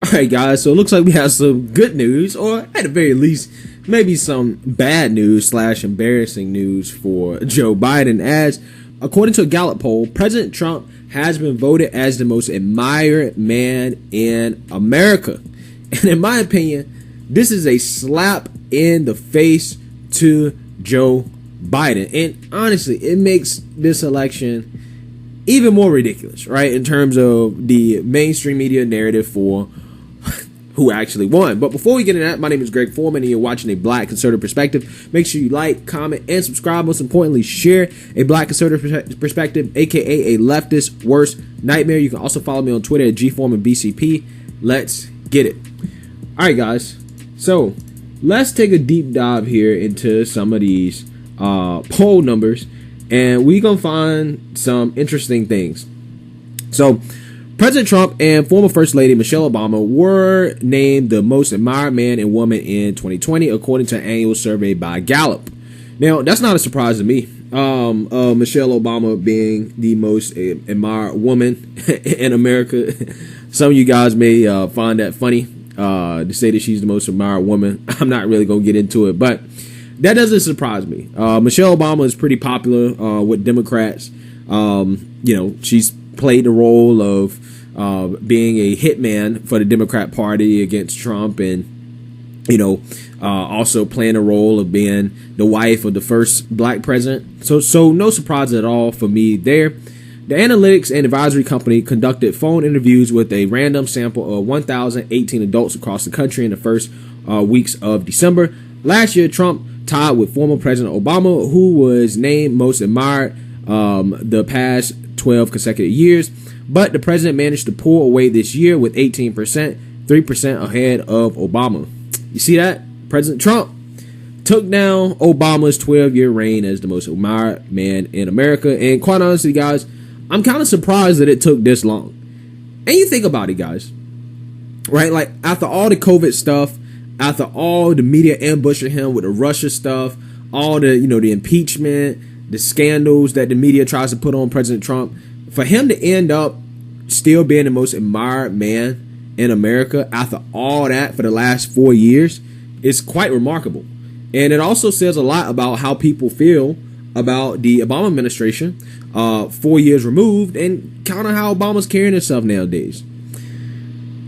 Alright guys, so it looks like we have some good news, or at the very least, maybe some bad news / embarrassing news for Joe Biden, as according to a Gallup poll, President Trump has been voted as the most admired man in America. And in my opinion, this is a slap in the face to Joe Biden. And honestly, it makes this election even more ridiculous, right? In terms of the mainstream media narrative for who actually won. But before we get into that, my name is Greg Foreman and you're watching A Black Conservative Perspective. Make sure you like, comment, and subscribe. Most importantly, share A Black Conservative Perspective, aka a leftist worst nightmare. You can also follow me on Twitter at GForemanBCP. Let's get it. Alright guys, so let's take a deep dive here into some of these poll numbers, and we're gonna find some interesting things. So President Trump and former First Lady Mishelle Obama were named the most admired man and woman in 2020, according to an annual survey by Gallup. Now, that's not a surprise to me. Mishelle Obama being the most admired woman in America. Some of you guys may find that funny to say that she's the most admired woman. I'm not really going to get into it, but that doesn't surprise me. Mishelle Obama is pretty popular with Democrats. She's played the role of being a hitman for the Democrat Party against Trump, and also playing a role of being the wife of the first black president. So no surprise at all for me there. The analytics and advisory company conducted phone interviews with a random sample of 1,018 adults across the country in the first weeks of December. Last year, Trump tied with former President Obama, who was named most admired the past 12 consecutive years, but the president managed to pull away this year with 18%, 3% ahead of Obama. You see that? President Trump took down Obama's 12-year reign as the most admired man in America. And quite honestly, guys, I'm kind of surprised that it took this long. And you think about it, guys, right? Like, after all the COVID stuff, after all the media ambushing him with the Russia stuff, all the, the impeachment, the scandals that the media tries to put on President Trump, for him to end up still being the most admired man in America after all that for the last 4 years is quite remarkable. And it also says a lot about how people feel about the Obama administration 4 years removed, and kind of how Obama's carrying himself nowadays.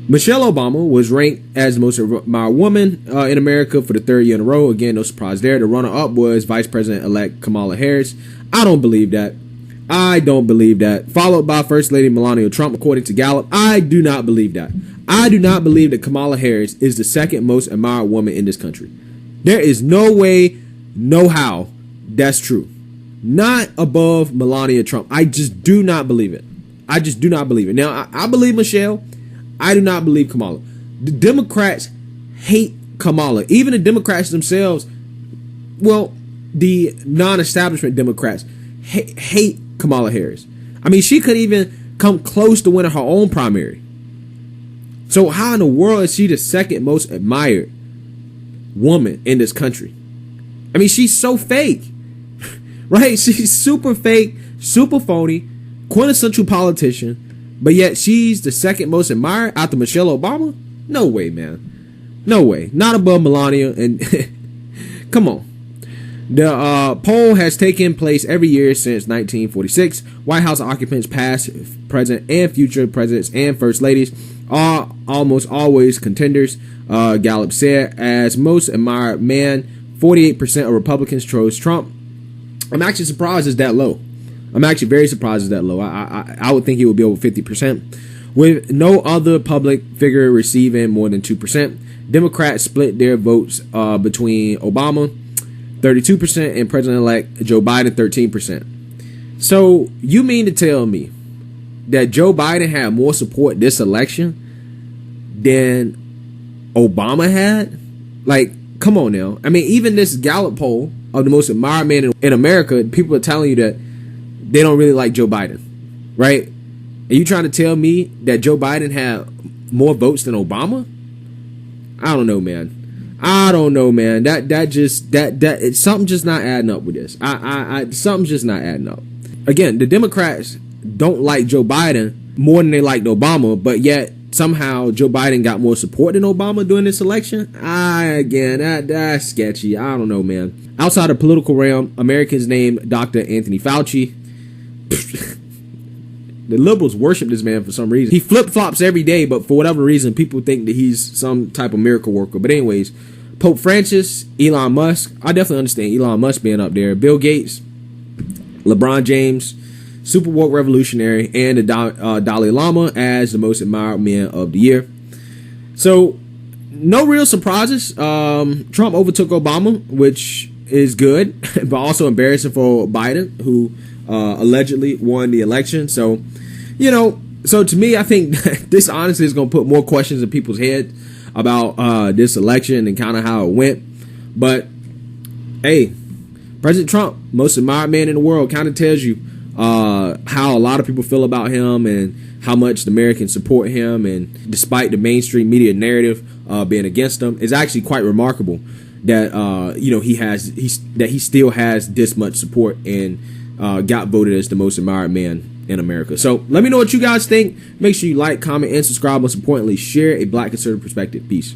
Michelle Obama was ranked as the most admired woman in America for the third year in a row. Again, no surprise there. The runner-up was Vice President-elect Kamala Harris. I don't believe that. Followed by First Lady Melania Trump, according to Gallup. I do not believe that. I do not believe that Kamala Harris is the second most admired woman in this country. There is no way, no how that's true. Not above Melania Trump. I just do not believe it. Now, I believe Michelle. I do not believe Kamala. The Democrats hate Kamala. Even the Democrats themselves, well, the non-establishment Democrats hate Kamala Harris. I mean, she could even come close to winning her own primary. So how in the world is she the second most admired woman in this country? I mean, she's so fake, right? She's super fake, super phony, quintessential politician. But yet she's the second most admired after Michelle Obama? No way, man. No way. Not above Melania. And come on. The poll has taken place every year since 1946. White House occupants, past, present, and future presidents and first ladies, are almost always contenders, Gallup said. As most admired man, 48% of Republicans chose Trump. I'm actually surprised it's that low. I'm actually very surprised it's that low. I would think it would be over 50%, with no other public figure receiving more than 2%. Democrats split their votes between Obama, 32%, and President-elect Joe Biden, 13%. So you mean to tell me that Joe Biden had more support this election than Obama had? Like, come on now. I mean, even this Gallup poll of the most admired man in America, people are telling you that they don't really like Joe Biden, right? Are you trying to tell me that Joe Biden had more votes than Obama? I don't know, man. It's something just not adding up with this. Something's just not adding up. Again, the Democrats don't like Joe Biden more than they liked Obama, but yet somehow Joe Biden got more support than Obama during this election. That's sketchy. I don't know, man. Outside of political realm, Americans named Dr. Anthony Fauci. The liberals worship this man for some reason. He flip-flops every day, but for whatever reason, people think that he's some type of miracle worker. But anyways, Pope Francis, Elon Musk. I definitely understand Elon Musk being up there. Bill Gates, LeBron James, super woke revolutionary, and the Dalai Lama as the most admired men of the year. So, no real surprises. Trump overtook Obama, which is good, but also embarrassing for Biden, who allegedly won the election. So, so to me, I think this honestly is going to put more questions in people's heads about this election and kind of how it went. But hey, President Trump, most admired man in the world, kind of tells you how a lot of people feel about him and how much the Americans support him. And despite the mainstream media narrative being against him, it's actually quite remarkable that he still has this much support and got voted as the most admired man in America. So let me know what you guys think. Make sure you like, comment, and subscribe. Most importantly, share a Black conservative perspective. Peace.